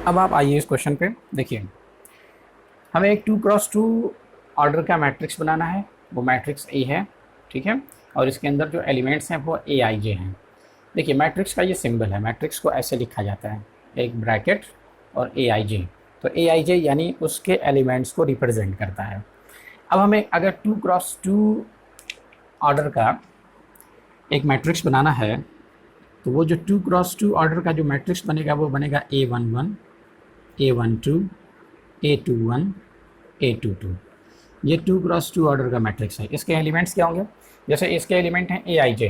अब आप आइए इस क्वेश्चन पे देखिए। हमें एक 2x2 ऑर्डर का मैट्रिक्स बनाना है। वो मैट्रिक्स ए है, ठीक है। और इसके अंदर जो एलिमेंट्स हैं वो ए आई जे हैं। देखिए मैट्रिक्स का ये सिंबल है, मैट्रिक्स को ऐसे लिखा जाता है, एक ब्रैकेट और ए आई जे। तो ए आई जे यानी उसके एलिमेंट्स को रिप्रेजेंट करता है। अब हमें अगर 2x2 ऑर्डर का एक मैट्रिक्स बनाना है तो वो जो 2x2 ऑर्डर का जो मैट्रिक्स बनेगा वो बनेगा A11, A12, A21, A22। ये 2x2 ऑर्डर का मैट्रिक्स है। इसके एलिमेंट्स क्या होंगे? जैसे इसके एलिमेंट हैं ए आई जे,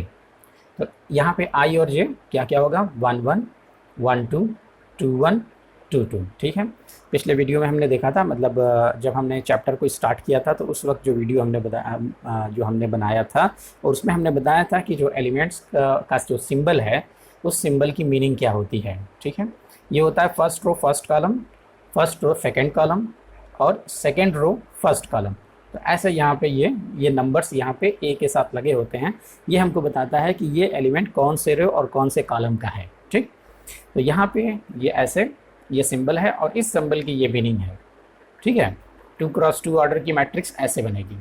तो यहाँ पे आई और जे क्या क्या होगा? 11, 12, 21, 22, ठीक है। पिछले वीडियो में हमने देखा था, मतलब जब हमने चैप्टर को स्टार्ट किया था तो उस वक्त जो वीडियो हमने बताया, जो हमने बनाया था, और उसमें हमने बताया था कि जो एलिमेंट्स का जो सिंबल है उस सिंबल की मीनिंग क्या होती है, ठीक है। ये होता है first row first column, first row second column और सेकेंड रो फर्स्ट कॉलम। तो ऐसे यहाँ पे ये नंबर्स यहाँ पे ए के साथ लगे होते हैं। ये हमको बताता है कि ये एलिमेंट कौन से रो और कौन से कॉलम का है, ठीक। तो यहाँ पे ये ऐसे ये सिंबल है और इस सिंबल की ये मीनिंग है, ठीक है। 2x2 ऑर्डर की मैट्रिक्स ऐसे बनेगी।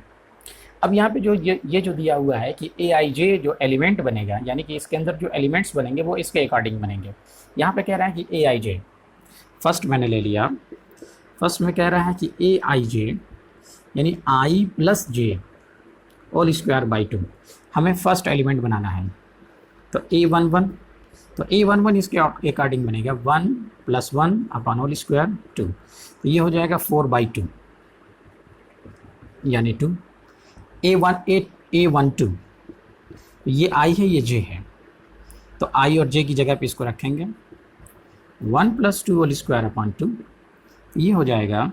अब यहाँ पे जो ये जो दिया हुआ है कि ए आई जे जो एलिमेंट बनेगा, यानी कि इसके अंदर जो एलिमेंट्स बनेंगे वो इसके अकॉर्डिंग बनेंगे। यहाँ पे कह रहा है कि ए आई जे, फर्स्ट मैंने ले लिया, फर्स्ट में कह रहा है कि ए आई जे यानी i plus j whole square by 2। हमें फर्स्ट एलिमेंट बनाना है। तो A11, तो A11 इसके अकॉर्डिंग बनेगा 1 + 1 अपॉन होल स्क्वायर 2। तो ये हो जाएगा 4/2 यानी 2। A12, ये आई है ये जे है, तो आई और जे की जगह पे इसको रखेंगे 1 + 2 होल स्क्वायर अपॉन 2। ये हो जाएगा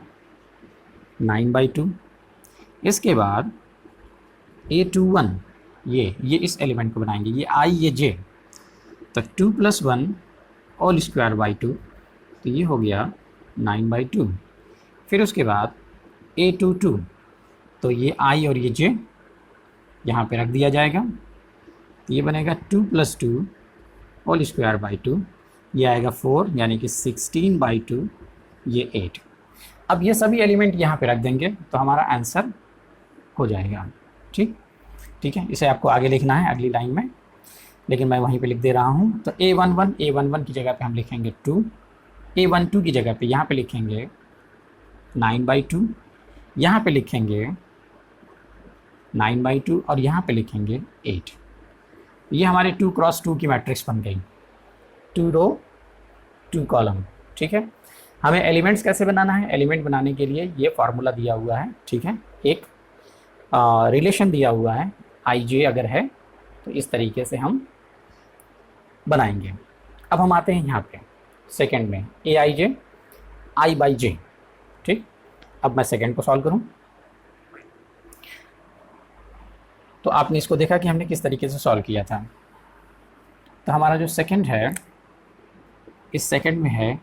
9/2। इसके बाद A21, ये इस एलिमेंट को बनाएंगे, ये आई ये जे, तो 2 + 1 होल स्क्वायर बाई 2। तो ये हो गया 9/2। फिर उसके बाद A22, तो ये आई और ये जे यहाँ पे रख दिया जाएगा। तो ये बनेगा 2 + 2 होल स्क्वायर बाई 2। ये आएगा 4 यानी कि 16/2, ये 8। अब ये सभी एलिमेंट यहाँ पे रख देंगे तो हमारा आंसर हो जाएगा, ठीक ठीक है। इसे आपको आगे लिखना है अगली लाइन में, लेकिन मैं वहीं पे लिख दे रहा हूँ। तो A11 की जगह पे हम लिखेंगे 2, A12 की जगह पे यहाँ पे लिखेंगे 9/2, यहाँ पे लिखेंगे 9/2 और यहाँ पे लिखेंगे 8। ये हमारे 2x2 की मैट्रिक्स बन गई, 2 रो 2 कॉलम, ठीक है। हमें एलिमेंट्स कैसे बनाना है? एलिमेंट बनाने के लिए ये फार्मूला दिया हुआ है, ठीक है। एक रिलेशन दिया हुआ है, आई जे अगर है तो इस तरीके से हम बनाएंगे। अब हम आते हैं यहाँ पे सेकेंड में, ए आई जे आई बाई जे, ठीक। अब मैं सेकेंड को सॉल्व करूँ तो आपने इसको देखा कि हमने किस तरीके से सॉल्व किया था। तो हमारा जो सेकेंड है, इस सेकेंड में है,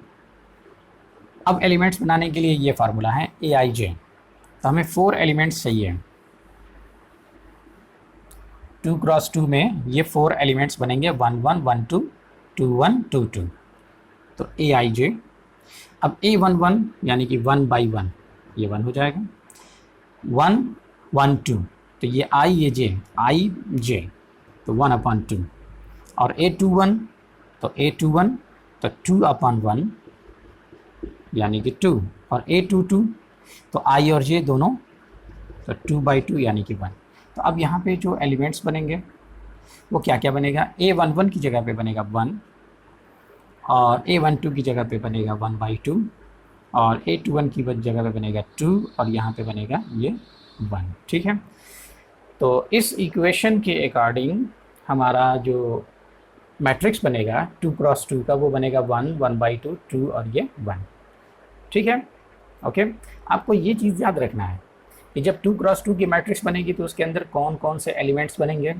अब एलिमेंट्स बनाने के लिए ये फार्मूला है ए आई जे। तो हमें 4 एलिमेंट्स चाहिए। 2x2 में ये 4 एलिमेंट्स बनेंगे 1 1 1 2 2 1 2 2। तो ए आई जे, अब A11 यानी कि 1/1, ये 1 हो जाएगा, 1 1 2, तो ये आई ये जे, आई जे, तो 1/2। और A21, तो A21 तो 2/1 यानी कि 2। और A22 तो आई और जे दोनों, तो 2/2 यानी कि 1। तो अब यहाँ पे जो एलिमेंट्स बनेंगे वो क्या क्या बनेगा? A11 की जगह पे बनेगा 1 और A12 की जगह पे बनेगा 1/2 और A21 की जगह पे बनेगा 2 और यहाँ पे बनेगा ये 1, ठीक है। तो इस इक्वेशन के अकॉर्डिंग हमारा जो मैट्रिक्स बनेगा 2x2 का वो बनेगा 1 1/2 2 और ये 1, ठीक है। ओके, आपको ये चीज़ याद रखना है कि जब 2x2 की मैट्रिक्स बनेगी तो उसके अंदर कौन कौन से एलिमेंट्स बनेंगे,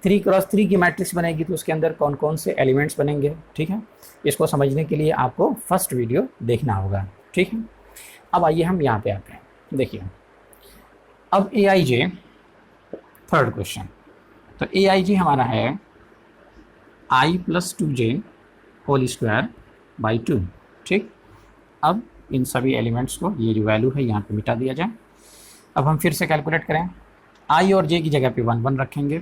3x3 की मैट्रिक्स बनेगी तो उसके अंदर कौन कौन से एलिमेंट्स बनेंगे, ठीक है। इसको समझने के लिए आपको फर्स्ट वीडियो देखना होगा, ठीक है। अब आइए हम यहाँ पे आते हैं, देखिए अब ए आई जे, थर्ड क्वेश्चन। तो ए आई जे हमारा है i + 2j whole square by 2, ठीक। अब इन सभी एलिमेंट्स को ये जो वैल्यू है यहाँ पे मिटा दिया जाए। अब हम फिर से कैलकुलेट करें, आई और जे की जगह पे 1 1 रखेंगे,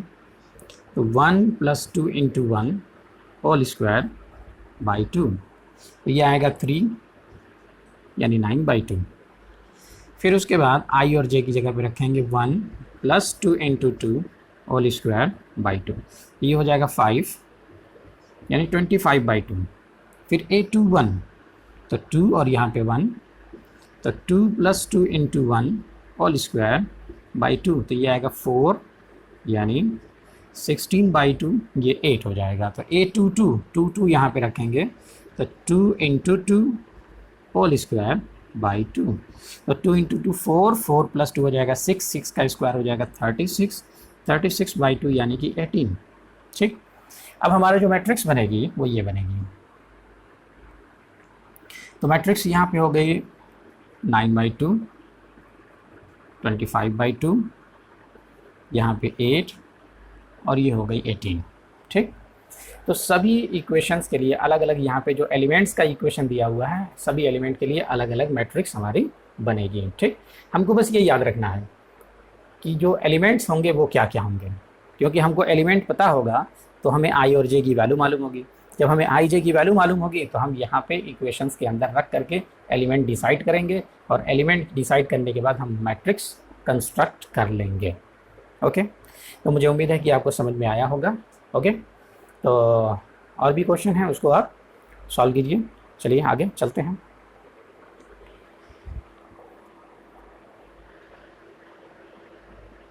तो 1 + 2 × 1 होल स्क्वायर बाई 2, तो ये आएगा 3 यानी 9/2। फिर उसके बाद आई और जे की जगह पे रखेंगे 1 + 2 × 2 होल स्क्वायर बाई 2, ये हो जाएगा 5 यानी 25/2। फिर A21 तो 2 और यहाँ पे 1, तो 2 + 2 × 1 होल स्क्वायर बाई 2, तो ये आएगा 4 यानी 16/2, ये 8 हो जाएगा। तो A22 यहाँ पे रखेंगे, तो 2 × 2 होल स्क्वायर बाई 2, तो 2 × 2 4, 4 + 2 हो जाएगा 6, 6 का स्क्वायर हो जाएगा 36, 36/2 यानी कि 18। ठीक, अब हमारा जो मैट्रिक्स बनेगी वो ये बनेगी। तो मैट्रिक्स यहाँ पे हो गई 9/2, 25/2, यहाँ पे 8 और ये हो गई 18। ठीक, तो सभी इक्वेशंस के लिए अलग अलग यहाँ पे जो एलिमेंट्स का इक्वेशन दिया हुआ है, सभी एलिमेंट के लिए अलग अलग मैट्रिक्स हमारी बनेगी। ठीक, हमको बस ये याद रखना है कि जो एलिमेंट्स होंगे वो क्या क्या होंगे, क्योंकि हमको एलिमेंट पता होगा तो हमें आई और जे की वैल्यू मालूम होगी। जब हमें आई जे की वैल्यू मालूम होगी तो हम यहाँ पे इक्वेशंस के अंदर रख करके एलिमेंट डिसाइड करेंगे, और एलिमेंट डिसाइड करने के बाद हम मैट्रिक्स कंस्ट्रक्ट कर लेंगे। ओके, तो मुझे उम्मीद है कि आपको समझ में आया होगा। ओके, तो और भी क्वेश्चन हैं उसको आप सॉल्व कीजिए। चलिए आगे चलते हैं।